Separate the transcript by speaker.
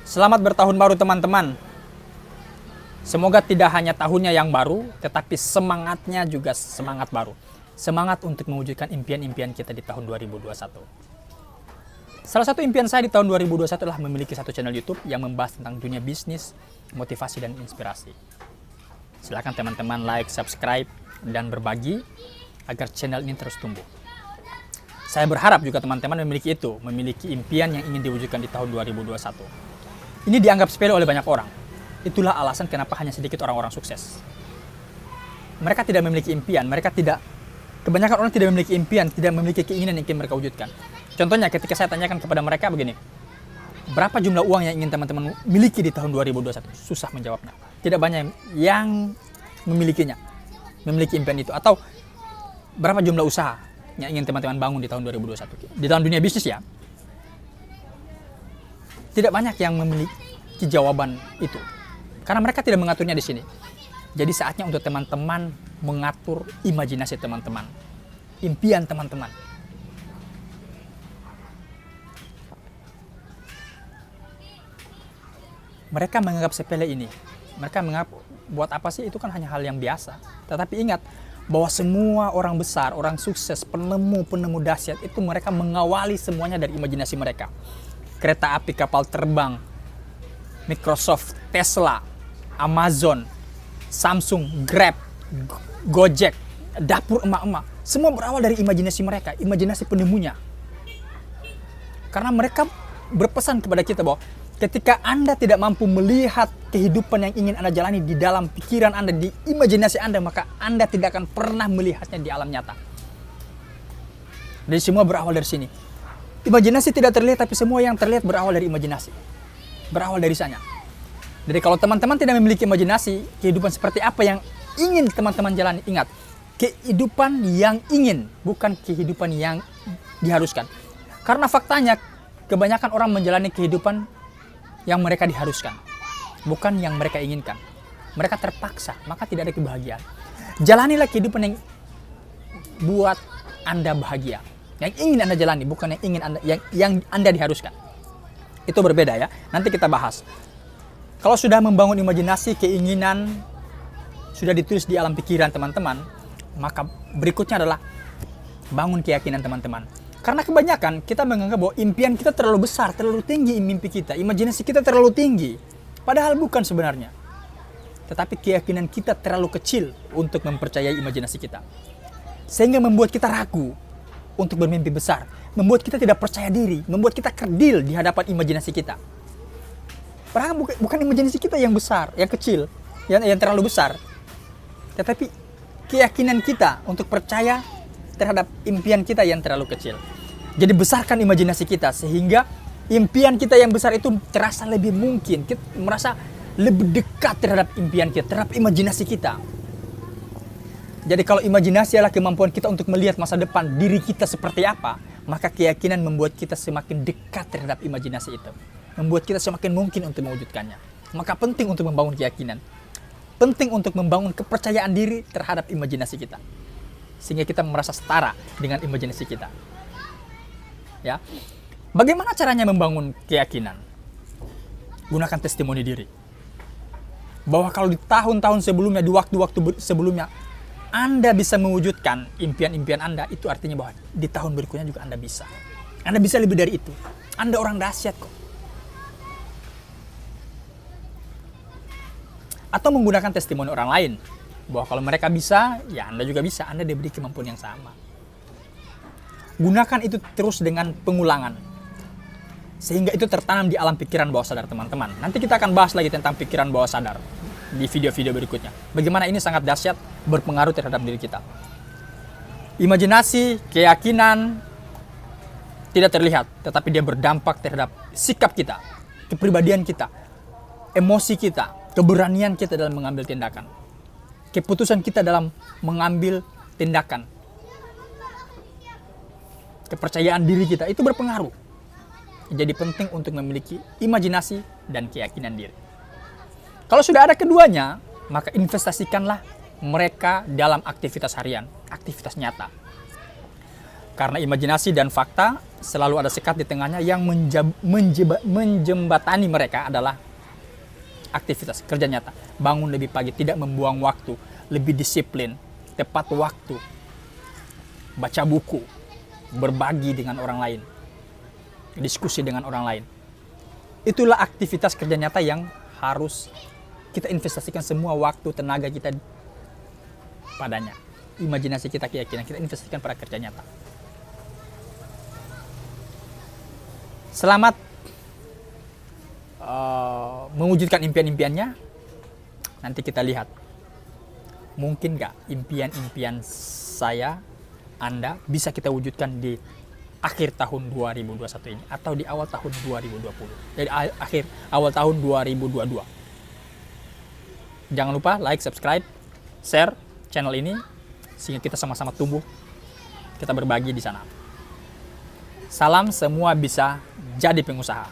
Speaker 1: Selamat bertahun baru teman-teman. Semoga tidak hanya tahunnya yang baru, tetapi semangatnya juga semangat baru. Semangat untuk mewujudkan impian-impian kita di tahun 2021. Salah satu impian saya di tahun 2021 adalah memiliki satu channel YouTube yang membahas tentang dunia bisnis, motivasi, dan inspirasi. Silakan teman-teman like, subscribe, dan berbagi agar channel ini terus tumbuh. Saya berharap juga teman-teman memiliki impian yang ingin diwujudkan di tahun 2021. Ini dianggap sepele oleh banyak orang. Itulah alasan kenapa hanya sedikit orang-orang sukses. Mereka tidak memiliki impian, kebanyakan orang tidak memiliki impian, tidak memiliki keinginan yang ingin mereka wujudkan. Contohnya ketika saya tanyakan kepada mereka begini, berapa jumlah uang yang ingin teman-teman miliki di tahun 2021? Susah menjawabnya. Tidak banyak yang memiliki impian itu. Atau berapa jumlah usaha yang ingin teman-teman bangun di tahun 2021? Di dalam dunia bisnis ya, tidak banyak yang memiliki jawaban itu. Karena mereka tidak mengaturnya di sini. Jadi saatnya untuk teman-teman mengatur imajinasi teman-teman. Impian teman-teman. Mereka menganggap sepele ini. Mereka menganggap buat apa sih, itu kan hanya hal yang biasa. Tetapi ingat bahwa semua orang besar, orang sukses, penemu dahsyat itu mereka mengawali semuanya dari imajinasi mereka. Kereta api, kapal terbang, Microsoft, Tesla, Amazon, Samsung, Grab, Gojek, dapur emak-emak. Semua berawal dari imajinasi mereka, imajinasi penemunya. Karena mereka berpesan kepada kita bahwa ketika Anda tidak mampu melihat kehidupan yang ingin Anda jalani di dalam pikiran Anda, di imajinasi Anda, maka Anda tidak akan pernah melihatnya di alam nyata. Jadi semua berawal dari sini. Imajinasi tidak terlihat, tapi semua yang terlihat berawal dari imajinasi. Berawal dari sana. Jadi kalau teman-teman tidak memiliki imajinasi, kehidupan seperti apa yang ingin teman-teman jalani, ingat, kehidupan yang ingin, bukan kehidupan yang diharuskan. Karena faktanya, kebanyakan orang menjalani kehidupan yang mereka diharuskan, bukan yang mereka inginkan. Mereka terpaksa, maka tidak ada kebahagiaan. Jalanilah kehidupan yang buat Anda bahagia. Yang ingin Anda jalani, bukan yang ingin yang Anda diharuskan. Itu berbeda ya. Nanti kita bahas. Kalau sudah membangun imajinasi, keinginan sudah ditulis di alam pikiran teman-teman, maka berikutnya adalah bangun keyakinan teman-teman. Karena kebanyakan kita menganggap bahwa impian kita terlalu besar, terlalu tinggi mimpi kita, imajinasi kita terlalu tinggi. Padahal bukan sebenarnya. Tetapi keyakinan kita terlalu kecil untuk mempercayai imajinasi kita. Sehingga membuat kita ragu untuk bermimpi besar, membuat kita tidak percaya diri, membuat kita kerdil di hadapan imajinasi kita. Padahal bukan imajinasi kita yang besar, yang kecil, yang terlalu besar. Tetapi keyakinan kita untuk percaya terhadap impian kita yang terlalu kecil. Jadi besarkan imajinasi kita sehingga impian kita yang besar itu terasa lebih mungkin. Kita merasa lebih dekat terhadap impian kita, terhadap imajinasi kita. Jadi kalau imajinasi adalah kemampuan kita untuk melihat masa depan diri kita seperti apa, maka keyakinan membuat kita semakin dekat terhadap imajinasi itu. Membuat kita semakin mungkin untuk mewujudkannya. Maka penting untuk membangun keyakinan. Penting untuk membangun kepercayaan diri terhadap imajinasi kita. Sehingga kita merasa setara dengan imajinasi kita. Ya. Bagaimana caranya membangun keyakinan? Gunakan testimoni diri. Bahwa kalau di tahun-tahun sebelumnya, di waktu-waktu sebelumnya, Anda bisa mewujudkan impian-impian Anda, itu artinya bahwa di tahun berikutnya juga Anda bisa. Anda bisa lebih dari itu. Anda orang dahsyat kok. Atau menggunakan testimoni orang lain. Bahwa kalau mereka bisa, ya Anda juga bisa. Anda diberi kemampuan yang sama. Gunakan itu terus dengan pengulangan. Sehingga itu tertanam di alam pikiran bawah sadar teman-teman. Nanti kita akan bahas lagi tentang pikiran bawah sadar di video-video berikutnya. Bagaimana ini sangat dahsyat berpengaruh terhadap diri kita. Imajinasi, keyakinan tidak terlihat, tetapi dia berdampak terhadap sikap kita, kepribadian kita, emosi kita, keberanian kita dalam mengambil tindakan, keputusan kita dalam mengambil tindakan, kepercayaan diri kita, itu berpengaruh. Jadi penting untuk memiliki imajinasi dan keyakinan diri. Kalau sudah ada keduanya, maka investasikanlah mereka dalam aktivitas harian, aktivitas nyata. Karena imajinasi dan fakta selalu ada sekat di tengahnya, yang menjembatani mereka adalah aktivitas kerja nyata. Bangun lebih pagi, tidak membuang waktu, lebih disiplin, tepat waktu, baca buku, berbagi dengan orang lain, diskusi dengan orang lain. Itulah aktivitas kerja nyata yang harus kita investasikan semua waktu, tenaga kita padanya. Imajinasi kita, keyakinan kita investasikan pada kerja nyata. Selamat mewujudkan impian-impiannya. Nanti kita lihat, mungkin nggak impian-impian saya, Anda bisa kita wujudkan di akhir tahun 2021 ini atau di awal tahun 2020. Jadi awal tahun 2022. Jangan lupa like, subscribe, share channel ini sehingga kita sama-sama tumbuh. Kita berbagi di sana. Salam semua bisa jadi pengusaha.